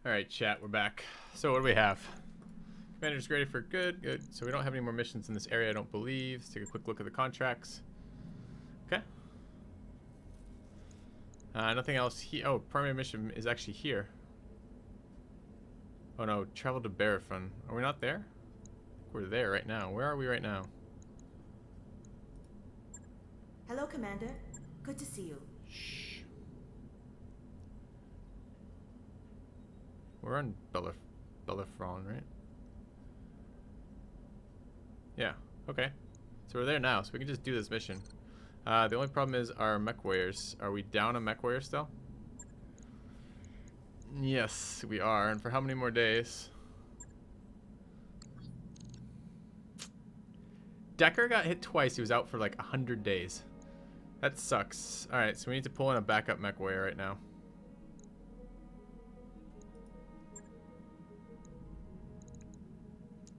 Alright, chat, we're back. So what do we have? Commander's ready for good. So we don't have any more missions in this area, I don't believe. Let's take a quick look at the contracts. Okay. Nothing else here. Oh, primary mission is actually here. Oh no, travel to Barafun. Are we not there? We're there right now. Where are we right now? Hello, Commander. Good to see you. Shh. We're on Belafron, right? Yeah, okay. So we're there now, so we can just do this mission. The only problem is our mech warriors. Are we down a mech warrior still? Yes, we are. And for how many more days? Decker got hit twice. He was out for like 100 days. That sucks. Alright, so we need to pull in a backup mech warrior right now.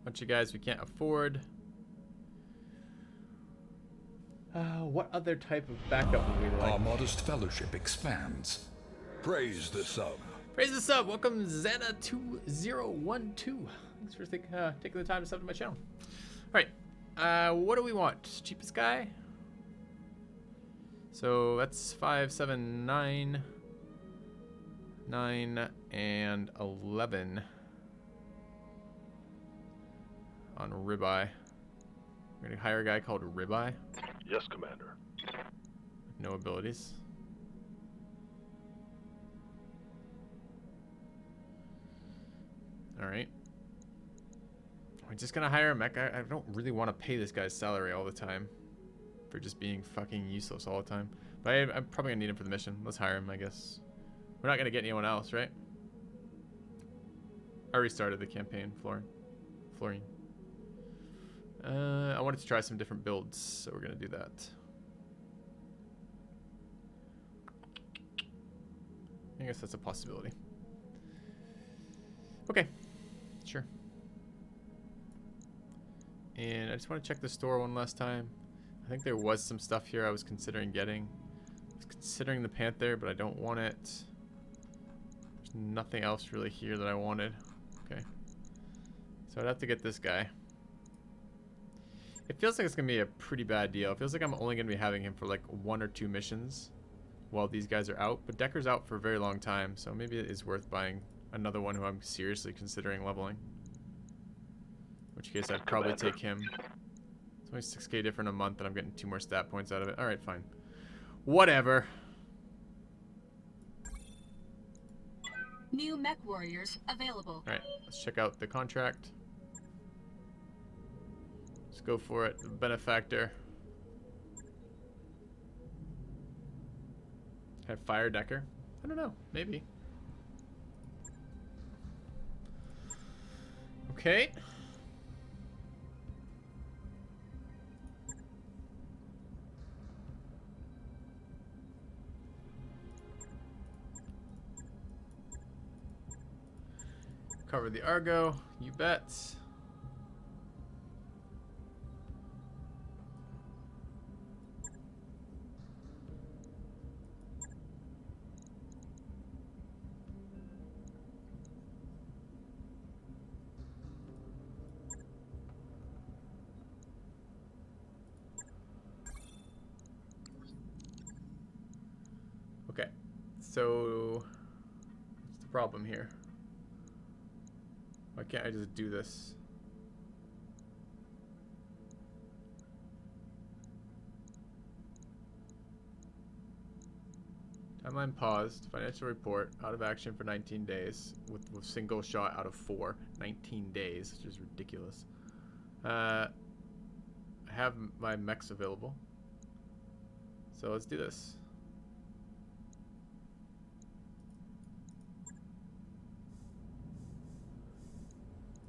Bunch of guys we can't afford. What other type of backup would we like? Our modest fellowship expands. Praise the sub. Praise the sub. Welcome Zana2012. Thanks for taking the time to sub to my channel. Alright. What do we want? Cheapest guy? So that's 5, 7, 9, 9, and 11 on Ribeye. We're gonna hire a guy called Ribeye. Yes, Commander. No abilities. Alright. We're just gonna hire a mech. I don't really want to pay this guy's salary all the time for just being fucking useless all the time. But I'm probably gonna need him for the mission. Let's hire him, I guess. We're not gonna get anyone else, right? I restarted the campaign, Florine. I wanted to try some different builds, so we're gonna do that. I guess that's a possibility. Okay, sure. And I just want to check the store one last time. I think there was some stuff here I was considering getting. I was considering the Panther, but I don't want it. There's nothing else really here that I wanted. Okay. So I'd have to get this guy. It feels like it's going to be a pretty bad deal. It feels like I'm only going to be having him for like 1 or 2 missions while these guys are out. But Decker's out for a very long time, so maybe it is worth buying another one who I'm seriously considering leveling. In which case I'd probably take him. It's only 6k different a month and I'm getting 2 more stat points out of it. Alright, fine. Whatever. New mech warriors available. Alright, let's check out the contract. Let's go for it. The benefactor. Have fire Decker? I don't know. Maybe. Okay. Cover the Argo. You bet. Okay, so what's the problem here? Why can't I just do this? Timeline paused. Financial report. Out of action for 19 days with single shot out of 4. 19 days, which is ridiculous. I have my mechs available. So let's do this.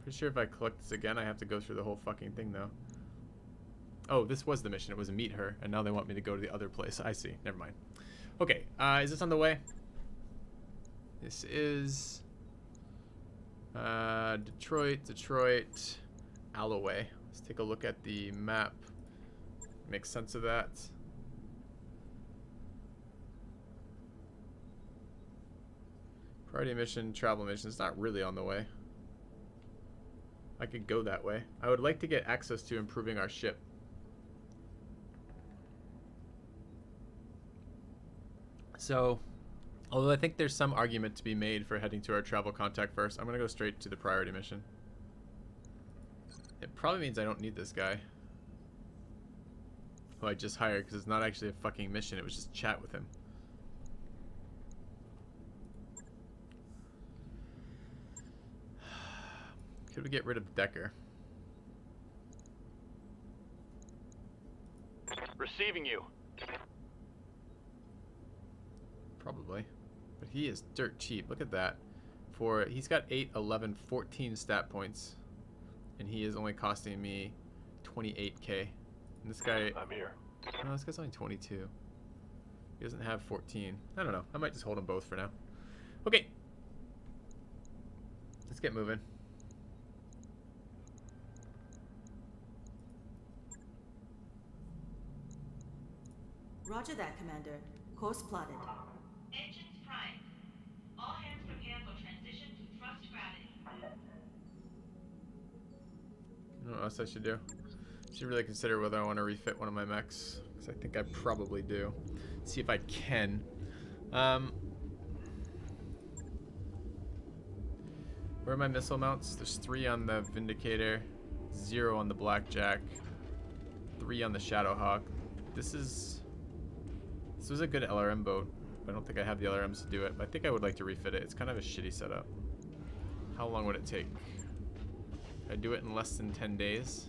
Pretty sure if I collect this again, I have to go through the whole fucking thing, though. Oh, this was the mission. It was meet her, and now they want me to go to the other place. I see. Never mind. Okay, is this on the way? This is Detroit, Alloway. Let's take a look at the map. Make sense of that. Priority mission, travel mission. It's not really on the way. I could go that way. I would like to get access to improving our ship. So, although I think there's some argument to be made for heading to our travel contact first, I'm going to go straight to the priority mission. It probably means I don't need this guy, who I just hired, because it's not actually a fucking mission. It was just chat with him. Could we get rid of Decker? Receiving you. Probably. But he is dirt cheap. Look at that. He's got 8, 11, 14 stat points. And he is only costing me 28k. And this guy... I'm here. No, this guy's only 22. He doesn't have 14. I don't know. I might just hold them both for now. Okay. Let's get moving. Roger that, Commander. Course plotted. Engines primed. All hands prepare for transition to thrust gravity. I don't know what else I should do. I should really consider whether I want to refit one of my mechs, because I think I probably do. See if I can. Where are my missile mounts? There's 3 on the Vindicator, 0 on the Blackjack, 3 on the Shadowhawk. This was a good LRM boat, but I don't think I have the LRMs to do it. But I think I would like to refit it. It's kind of a shitty setup. How long would it take? I do it in less than 10 days.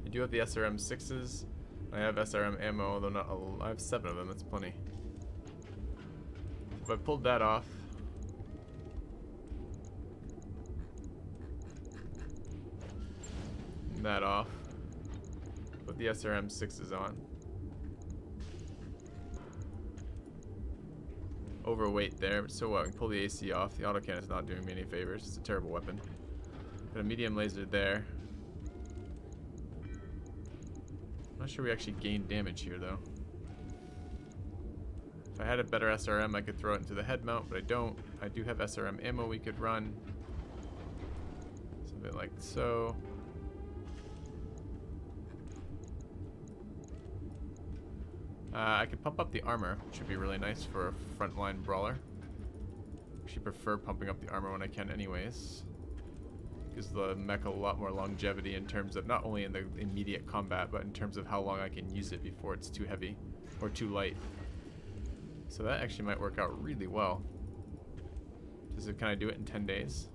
I do have the SRM 6s. I have SRM ammo, although not I have 7 of them. That's plenty. If I pulled that off, that off, put the SRM 6s on. Overweight there, so what? I can pull the AC off. The autocannon is not doing me any favors. It's a terrible weapon. Got a medium laser there. I'm not sure we actually gained damage here though. If I had a better SRM, I could throw it into the head mount, but I don't. I do have SRM ammo we could run. Something like so. I could pump up the armor, which would be really nice for a frontline brawler. Actually prefer pumping up the armor when I can anyways. Gives the mech a lot more longevity in terms of not only in the immediate combat, but in terms of how long I can use it before it's too heavy or too light. So that actually might work out really well. Can I do it in 10 days?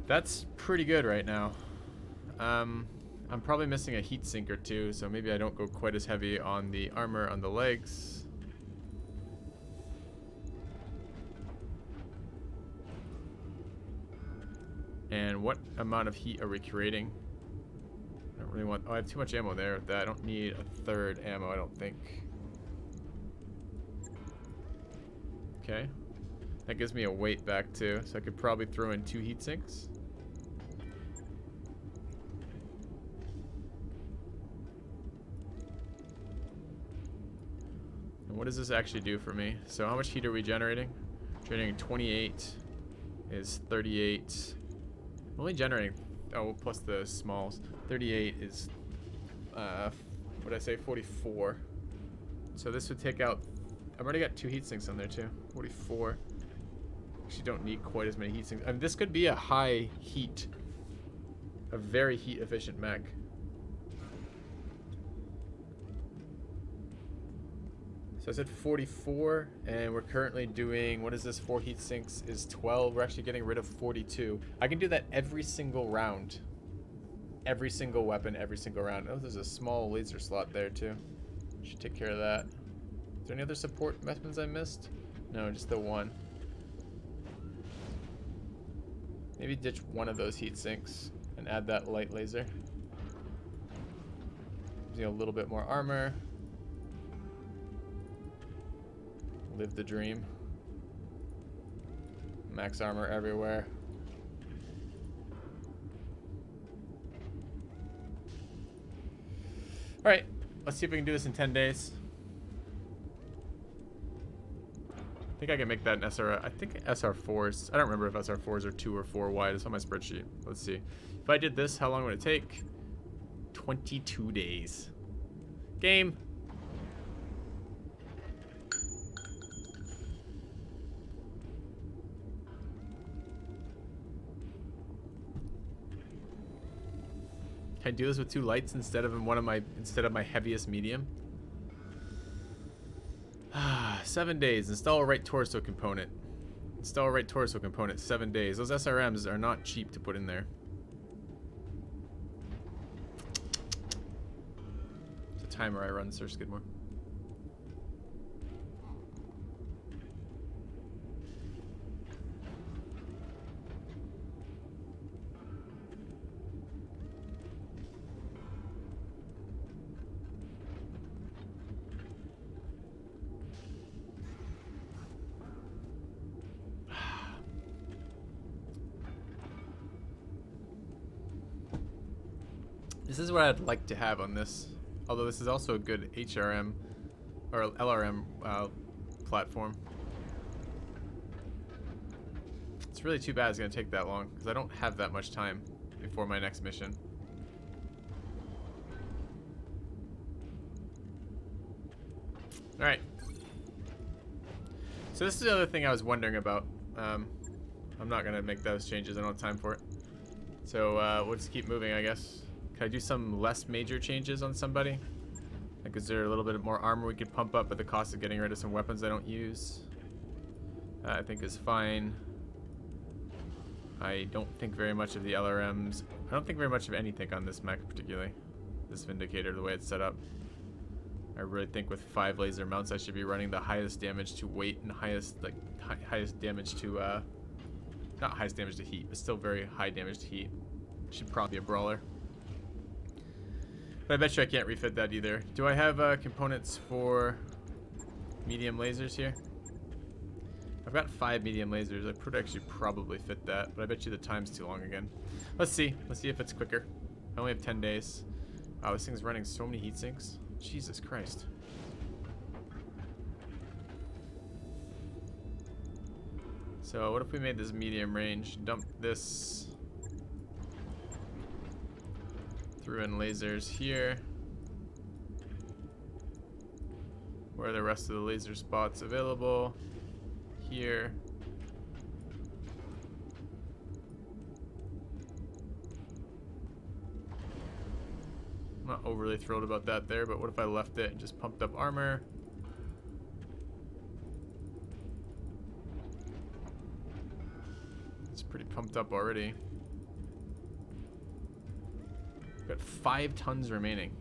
That's pretty good right now. I'm probably missing a heat sink or two, so maybe I don't go quite as heavy on the armor on the legs. And what amount of heat are we creating? I don't really want... Oh, I have too much ammo there. I don't need a third ammo, I don't think. Okay. That gives me a weight back too, so I could probably throw in 2 heat sinks. And what does this actually do for me? So how much heat are we generating? Generating 28 is 38. I'm only generating, oh, plus the smalls. 38 is, what did I say, 44. So this would take out, I've already got 2 heat sinks on there too. 44. Actually don't need quite as many heat sinks. I mean, this could be a high heat, a very heat efficient mech. So I said 44, and we're currently doing, what is this, 4 heat sinks is 12. We're actually getting rid of 42. I can do that every single round. Every single weapon, every single round. Oh, there's a small laser slot there too. Should take care of that. Is there any other support weapons I missed? No, just the one. Maybe ditch one of those heat sinks and add that light laser. Gives me a little bit more armor. Live the dream. Max armor everywhere. Alright, let's see if we can do this in 10 days. I think I can make that an SR. I think SR4s. I don't remember if SR4s are 2 or 4 wide. It's on my spreadsheet. Let's see. If I did this, how long would it take? 22 days. Game. Can I do this with 2 lights instead of my heaviest medium? 7 days. Install a right torso component. Install a right torso component. 7 days. Those SRMs are not cheap to put in there. It's a timer I run, Sir Skidmore. This is what I'd like to have on this. Although this is also a good HRM or LRM platform. It's really too bad it's going to take that long because I don't have that much time before my next mission. Alright. So this is the other thing I was wondering about. I'm not going to make those changes. I don't have time for it. So we'll just keep moving, I guess. Can I do some less major changes on somebody? Like, is there a little bit more armor we could pump up at the cost of getting rid of some weapons I don't use? I think is fine. I don't think very much of the LRMs. I don't think very much of anything on this mech particularly. This Vindicator, the way it's set up. I really think with 5 laser mounts I should be running the highest damage to weight and highest damage to not highest damage to heat, but still very high damage to heat. Should probably be a brawler. But I bet you I can't refit that either. Do I have components for medium lasers here? I've got 5 medium lasers. I could actually probably fit that, but I bet you the time's too long again. Let's see. Let's see if it's quicker. I only have 10 days. Wow, this thing's running so many heat sinks. Jesus Christ. So what if we made this medium range? Dump this. Threw in lasers here. Where are the rest of the laser spots available? Here. I'm not overly thrilled about that there, but what if I left it and just pumped up armor? It's pretty pumped up already. Got 5 tons remaining.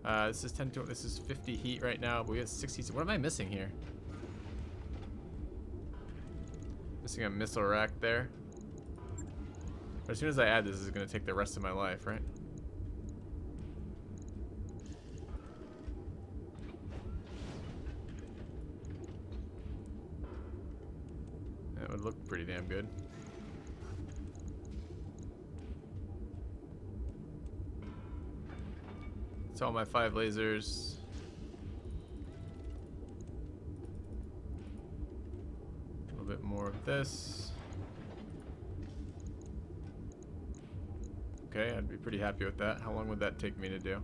This is 10 to, this is 50 heat right now, but we have 60. What am I missing here? Missing a missile rack there. But as soon as I add this, is going to take the rest of my life, right? That would look pretty damn good. It's all my 5 lasers. A little bit more of this. Okay, I'd be pretty happy with that. How long would that take me to do?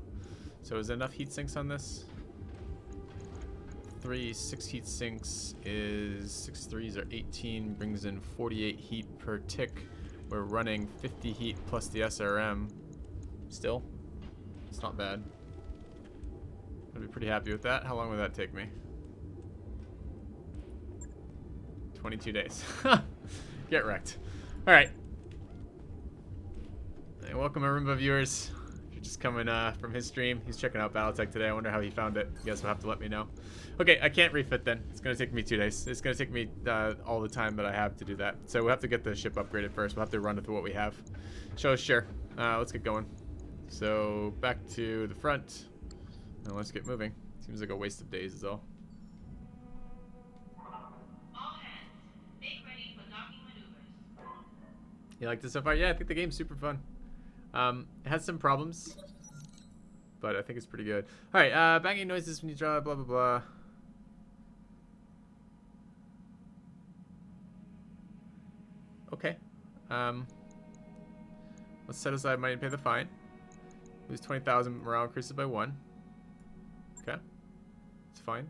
So is there enough heat sinks on this? 6 heat sinks is 6 threes are 18, brings in 48 heat per tick. We're running 50 heat plus the SRM. Still, it's not bad. I'd be pretty happy with that. How long would that take me? 22 days. Get wrecked. All right. Hey, welcome, Arumba viewers. If you're just coming from his stream, he's checking out BattleTech today. I wonder how he found it. You guys will have to let me know. Okay, I can't refit then. It's going to take me 2 days. It's going to take me all the time that I have to do that. So we'll have to get the ship upgraded first. We'll have to run with what we have. So sure. Let's get going. So back to the front. Now let's get moving. Seems like a waste of days is all. All hands, make ready for docking maneuvers. You like this so far? Yeah, I think the game's super fun. It has some problems. but I think it's pretty good. All right, banging noises when you draw, blah, blah, blah. Okay. Let's set aside money to pay the fine. Lose 20,000, morale increases by 1. Okay. It's fine.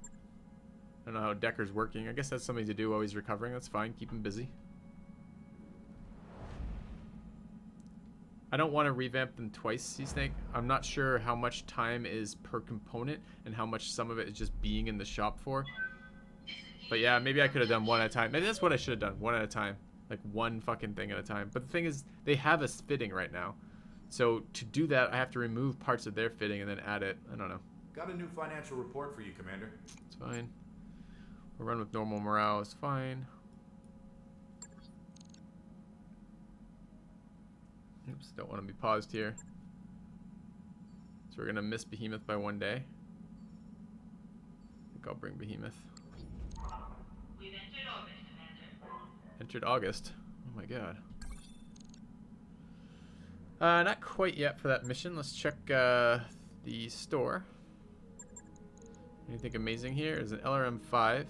I don't know how Decker's working. I guess that's something to do while he's recovering. That's fine. Keep him busy. I don't want to revamp them twice, Sea Snake. I'm not sure how much time is per component and how much some of it is just being in the shop for. But yeah, maybe I could have done one at a time. Maybe that's what I should have done. One at a time. Like one fucking thing at a time. But the thing is, they have us fitting right now. So to do that, I have to remove parts of their fitting and then add it. I don't know. Got a new financial report for you, Commander. It's fine. We'll run with normal morale. It's fine. Oops, don't want to be paused here. So we're going to miss Behemoth by 1 day. I think I'll bring Behemoth. We've entered orbit, Commander. Entered August. Oh my god. Not quite yet for that mission. Let's check the store. Anything amazing here? Is an LRM-5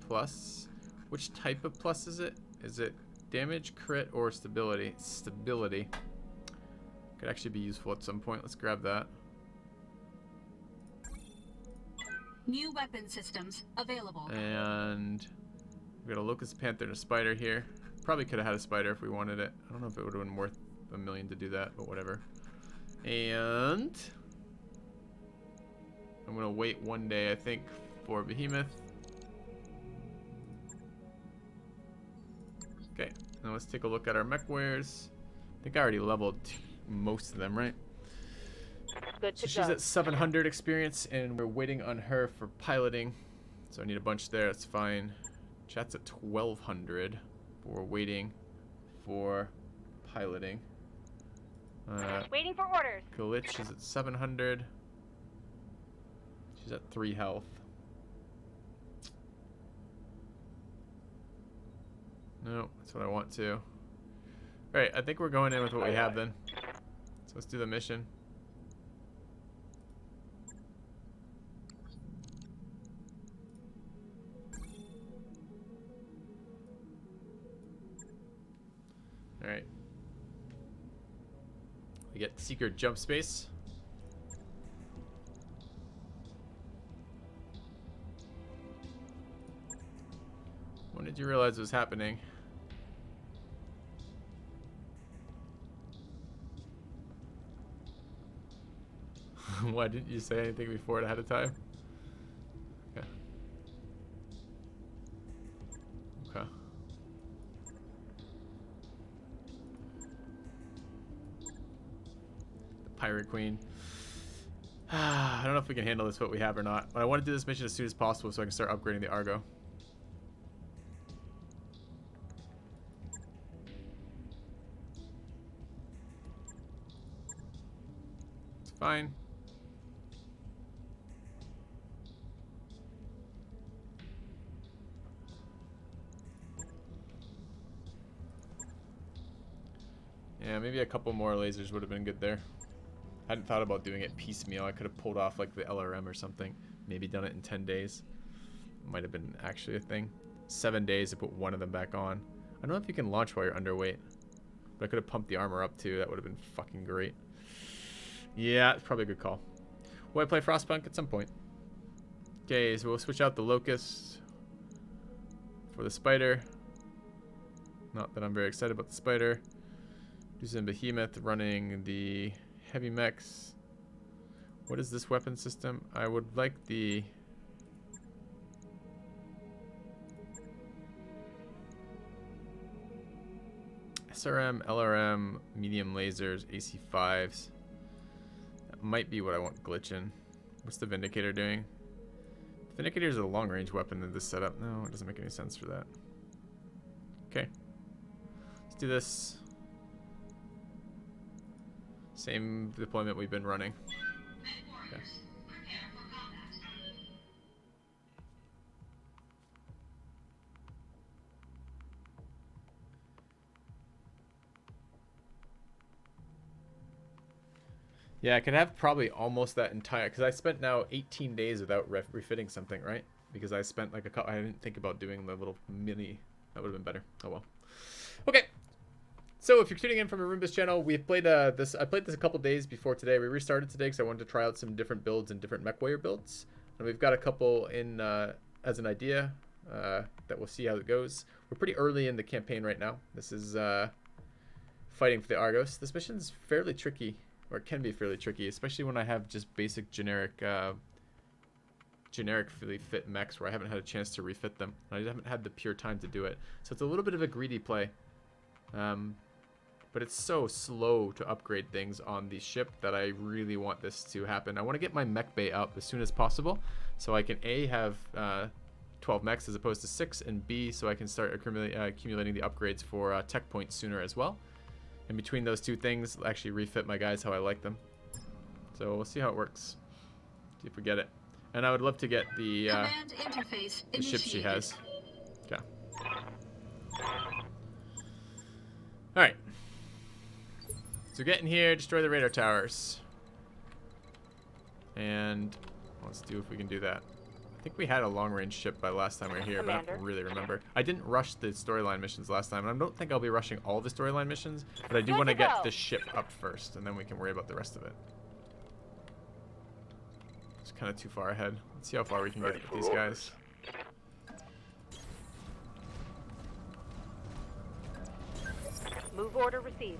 plus. Which type of plus is it? Is it damage, crit, or stability? Stability. Could actually be useful at some point. Let's grab that. New weapon systems available. And we got a Locust Panther and a Spider here. Probably could have had a Spider if we wanted it. I don't know if it would have been worth $1 million to do that, but whatever. And I'm gonna wait 1 day, I think, for Behemoth. Okay, now let's take a look at our mech wares. I think I already leveled most of them, right? Good So to she's go. at 700 experience, and we're waiting on her for piloting. So I need a bunch there. That's fine. Chat's at 1200. But we're waiting for piloting. Waiting for orders. Glitch is at 700. She's at 3 health. No, that's what I want to. Alright, I think we're going in with what we have then. So let's do the mission. Alright. We get secret jump space. When did you realize it was happening? Why didn't you say anything before it ahead of time? Okay. Okay. The Pirate Queen. I don't know if we can handle this what we have or not, but I want to do this mission as soon as possible so I can start upgrading the Argo. It's fine. Yeah, maybe a couple more lasers would have been good there. Hadn't thought about doing it piecemeal. I could have pulled off like the LRM or something. Maybe done it in 10 days. Might have been actually a thing. 7 days to put one of them back on. I don't know if you can launch while you're underweight. But I could have pumped the armor up too. That would have been fucking great. Yeah, it's probably a good call. Will I play Frostpunk at some point? Okay, so we'll switch out the Locust for the Spider. Not that I'm very excited about the Spider. Do some Behemoth running the heavy mechs. What is this weapon system? I would like the SRM, LRM, medium lasers, AC5s. That might be what I want glitching. What's the Vindicator doing? The Vindicator is a long range weapon in this setup. No, it doesn't make any sense for that. Okay. Let's do this. Same deployment we've been running. Okay. Prepare for combat. Yeah, I could have probably almost that entire, because I spent now 18 days without refitting something, right? Because I spent like a couple, I didn't think about doing the little mini, that would have been better. Oh well. Okay. So if you're tuning in from Arumba's channel, we've played I played this a couple days before today. We restarted today because I wanted to try out some different builds and different mech warrior builds. And we've got a couple in as an idea that we'll see how it goes. We're pretty early in the campaign right now. This is fighting for the Argos. This mission's fairly tricky, or it can be fairly tricky, especially when I have just basic generically fit mechs where I haven't had a chance to refit them. I haven't had the pure time to do it. So it's a little bit of a greedy play. But it's so slow to upgrade things on the ship that I really want this to happen. I want to get my mech bay up as soon as possible so I can A, have 12 mechs as opposed to 6, and B, so I can start accumulating the upgrades for tech points sooner as well. And between those two things, actually refit my guys how I like them. So we'll see how it works. See if we get it. And I would love to get the ship she has. Okay. Alright. So get in here, destroy the radar towers. And let's do if we can do that. I think we had a long-range ship by last time we were here, but I don't really remember. I didn't rush the storyline missions last time, and I don't think I'll be rushing all the storyline missions, but I do want to get the ship up first, and then we can worry about the rest of it. It's kind of too far ahead. Let's see how far we can get with these guys. Move order received.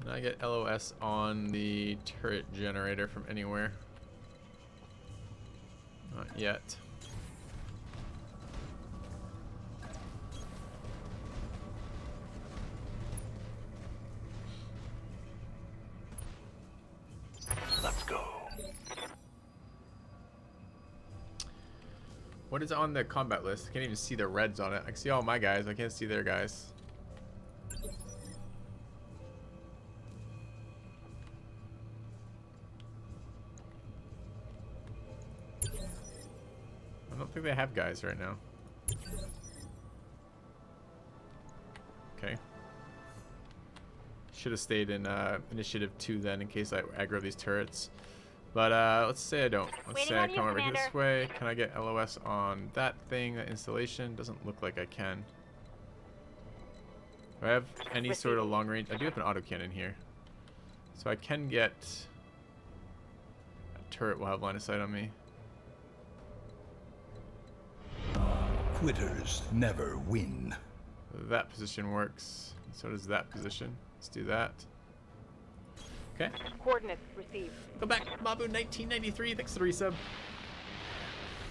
Can I get LOS on the turret generator from anywhere? Not yet. Let's go. What is on the combat list? I can't even see the reds on it. I can see all my guys. I can't see their guys. I don't think they have guys right now. Okay. Should have stayed in initiative 2 then in case I aggro these turrets. But let's say I don't. Let's say I come over this way. Can I get LOS on that thing, that installation? Doesn't look like I can. Do I have any sort of long range? I do have an autocannon here. So I can get... A turret will have line of sight on me. Quitters never win. That position works. So does that position. Let's do that. Okay. Coordinates received. Go back, Mabu 1993. Thanks for the resub.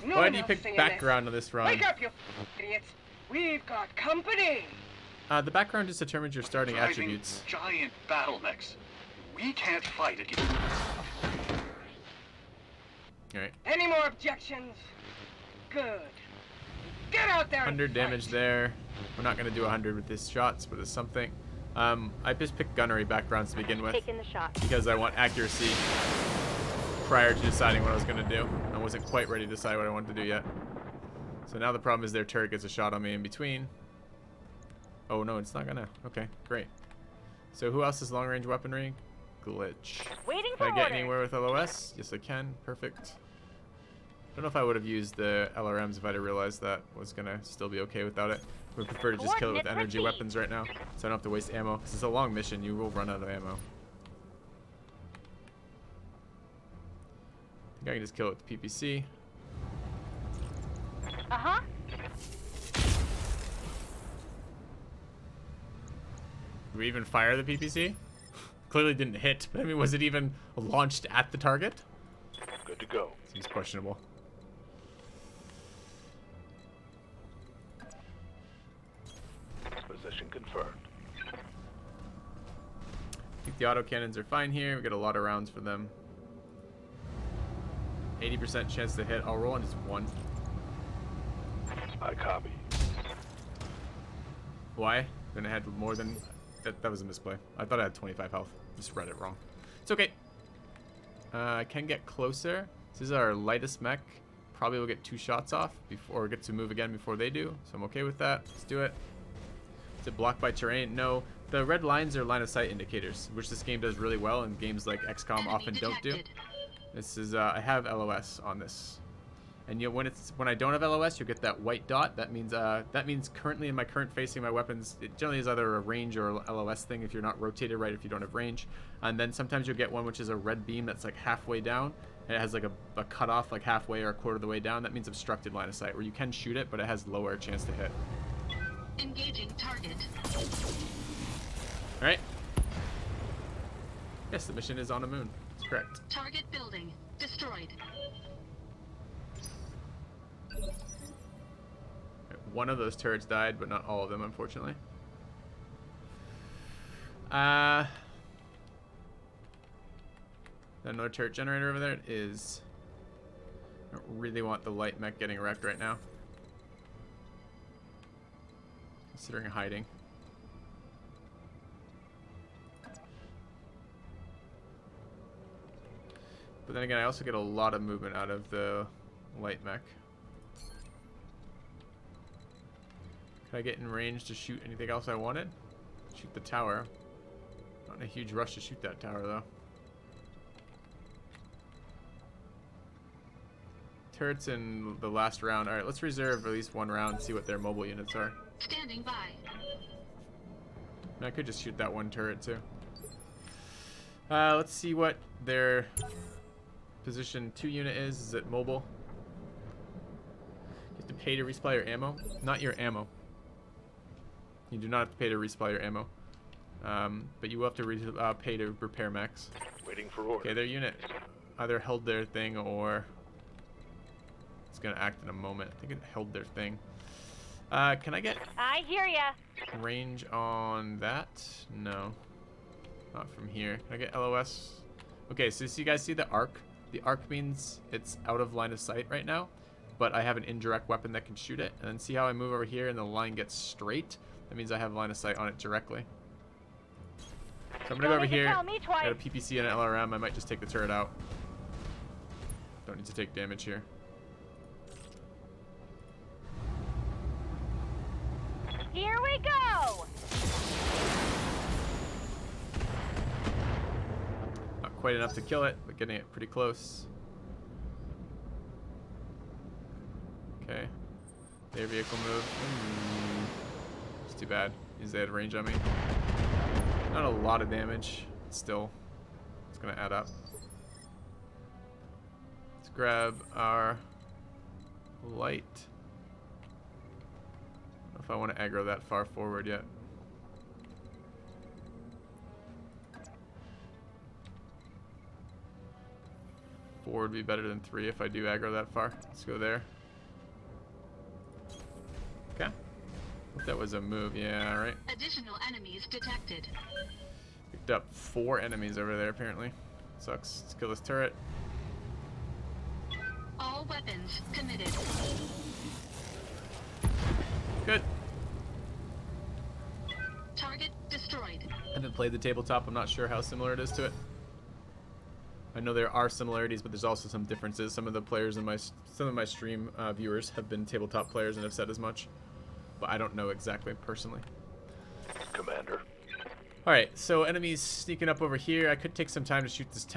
No Why one do you else pick singing background on this run? Wake up, you idiots! We've got company! The background just determines your starting Driving attributes. giant battle mechs. We can't fight against. Alright. Any more objections? Good. Get out there! 100 damage there. We're not going to do 100 with these shots, but it's something. I just picked gunnery backgrounds to begin with. Taking the shot. Because I want accuracy prior to deciding what I was going to do. I wasn't quite ready to decide what I wanted to do yet. So now the problem is their turret gets a shot on me in between. Oh no, it's not gonna. Okay, great. So who else has long range weaponry? Glitch. Waiting Can for I get orders. anywhere with LOS? Yes, I can. Perfect. Don't know if I would have used the LRMs if I'd have realized that was gonna still be okay without it. Would prefer to just kill it with energy weapons right now, so I don't have to waste ammo. Because it's a long mission, you will run out of ammo. I think I can just kill it with the PPC. Uh-huh. Did we even fire the PPC? Clearly didn't hit, but I mean, was it even launched at the target? Good to go. Seems questionable. Position confirmed. I think the autocannons are fine here. We got a lot of rounds for them. 80% chance to hit. I'll roll on just one. I copy. Why? Then I had more than... That was a misplay. I thought I had 25 health. Just read it wrong. It's okay. I can get closer. This is our lightest mech. probably will get 2 shots off before, or get to move again before they do. So I'm okay with that. Let's do it. Is it blocked by terrain? No. The red lines are line of sight indicators, which this game does really well, and games like XCOM often don't do. This is I have LOS on this, and when I don't have LOS, you'll get that white dot. That means currently in my current facing my weapons, it generally is either a range or a LOS thing if you're not rotated right, if you don't have range. And then sometimes you'll get one which is a red beam that's like halfway down, and it has like a cutoff like halfway or a quarter of the way down. That means obstructed line of sight, where you can shoot it, but it has lower chance to hit. Engaging target. All right. Yes, the mission is on a moon. That's correct. Target building destroyed. One of those turrets died, but not all of them, unfortunately. Another turret generator over there. It is. I don't really want the light mech getting wrecked right now, considering hiding. But then again, I also get a lot of movement out of the light mech. Can I get in range to shoot anything else I wanted? Shoot the tower. Not in a huge rush to shoot that tower, though. Turrets in the last round. Alright, let's reserve at least 1 round and see what their mobile units are. Standing by. And I could just shoot that 1 turret, too. Let's see what their position 2 unit is. Is it mobile? You have to pay to resupply your ammo. Not your ammo. You do not have to pay to resupply your ammo. But you will have to pay to repair mechs. Waiting for order. Okay, their unit either held their thing or it's going to act in a moment. I think it held their thing. Can I get I hear ya. range on that? No. Not from here. Can I get LOS? Okay, so you guys see the arc? The arc means it's out of line of sight right now, but I have an indirect weapon that can shoot it. And then see how I move over here and the line gets straight? That means I have line of sight on it directly. So I'm going to go over here, got a PPC and an LRM. I might just take the turret out. Don't need to take damage here. Here we go. Not quite enough to kill it, but getting it pretty close. Okay. Their vehicle move. It's too bad, because they had range on me. Not a lot of damage. Still, it's going to add up. Let's grab our light. I don't know if I want to aggro that far forward yet. Four would be better than 3 if I do aggro that far. Let's go there. Okay. Hope that was a move. Yeah, right. Additional enemies detected. Picked up 4 enemies over there, apparently. Sucks. Let's kill this turret. All weapons committed. Good. Target destroyed. I haven't played the tabletop. I'm not sure how similar it is to it. I know there are similarities, but there's also some differences. Some of the players in some of my stream viewers have been tabletop players and have said as much, but I don't know exactly personally. Commander. All right, so enemies sneaking up over here. I could take some time to shoot this tower.